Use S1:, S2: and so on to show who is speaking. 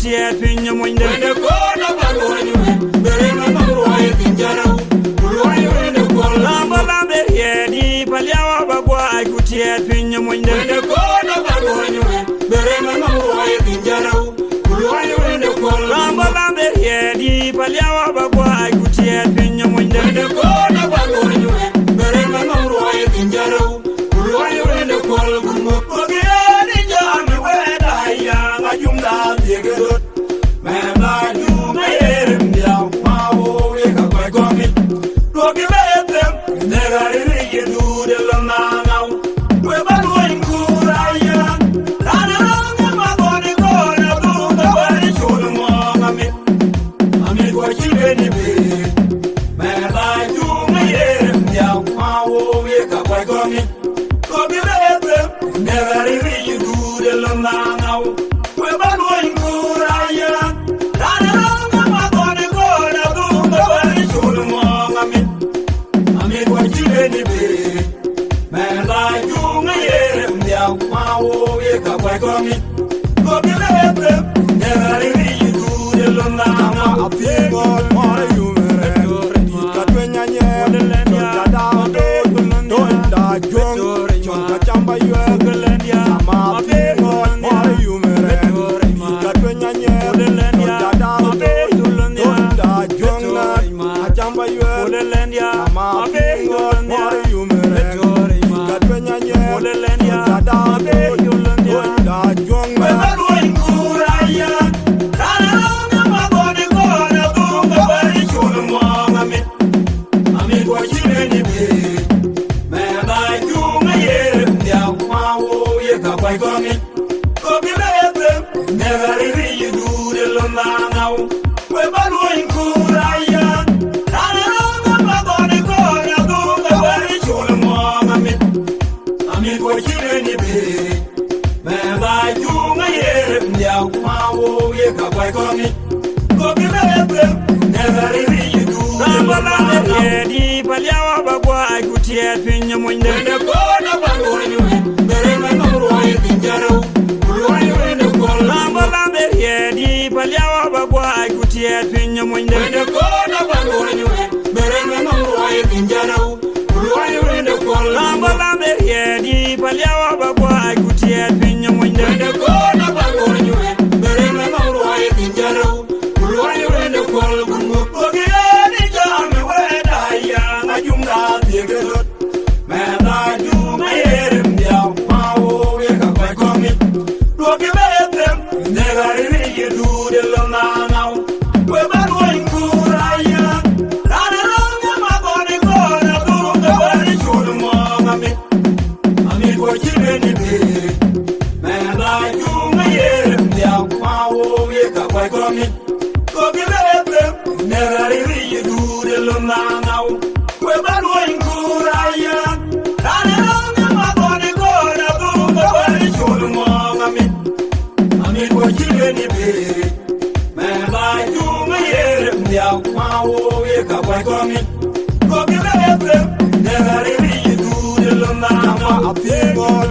S1: kutie pinya mwinde
S2: Wende kona balwanyu bere na mamroye tinjarau Ulwanyu wende kola
S1: Lamba lambe yedi palyawa bagwa ay kutie pinya mwinde
S2: Wende kona balwanyu bere na mamroye tinjarau Ulwanyu wende kola
S1: Lamba lambe yedi palyawa bagwa ay kutie pinya mwinde
S2: Wende kona balwanyu bere na mamroye tinjarau Ulwanyu wende kola Gumo pogiyani jami wenda ya Ngajumda tegedot Mema jume yerem diaw Mawo weka kwa gomi Dogi betem Negari rigi dude lomanaw Weban woyin kurayan Rana rangi magoni kona Dunga wari chulu mong amit Amit kwa chibeni be Mema jume yerem diaw Mawo weka kwa gomi Dogi betem Negari rigi dude lomanaw Weban woyin kurayan Rana rangi magoni kona Dunga wari chulu mong amit Amit wa chibeni be Mela junga yerem diaw Mawo weka kwa gomi Gomi lete Negari rigi dude lomanaw
S3: Apingol mare yumere Katwenya nye Chonka dao Toinda jong Chonka chamba yue Ama apingol mare yumere Katwenya nye Chonka dao Toinda jong Chamba yue Ama apingol mare yumere Katwenya nye Chonka dao Toinda jong
S2: Weban woyin kurayan Rana rangi magoni kona Dunga wari chulu mong amit Amit wa chibeni be Mela junga yerem diaw Mawo weka kwa gomi Gomi lete Negari rigi dude lomanaw Weban woyin kurayan Rana rangi magoni kona Dunga wari chulu mong amit Amit wa chibeni be Mela junga yerem diaw Mawo weka kwa gomi Gomi lete Negari rigi dude
S1: Lamba lambe
S2: lomanaw
S1: yedi palyawa bagwa ay kutie pinya mwinde
S2: Wende kona balwanyu bere na mamroye tinjarau Ulwanyu wende kola
S1: Lamba lambe yedi palyawa bagwa ay kutie pinya mwinde
S2: Wende kona balwanyu bere na mamroye tinjarau Ulwanyu wende kola
S1: Lamba lambe yedi palyawa bagwa ay kutie pinya mwinde
S2: Wende kona balwanyu bere na mamroye tinjarau Ulwanyu wende kola Gumo pogiyani jami wenda ya Ngajumda tegedot Mela jume yerem diaw Mawo weka kwa gomi Dogi betem Negari rigi dude lomanaw Weban woyin kurayan Rana rangi magoni kona Dunga wari chulu mong amit Amit wa chibeni be Mela junga yerem diaw Mawo weka kwa gomi Dogi betem Negari rigi dude lomanaw Weban woyin kurayan Rana rangi magoni kona Dunga wari chulu mong amit Amit wa chibeni be Mela junga yerem diaw Mawo weka kwa gomi Gomi lete Negari rigi dude lomanaw
S3: Apingol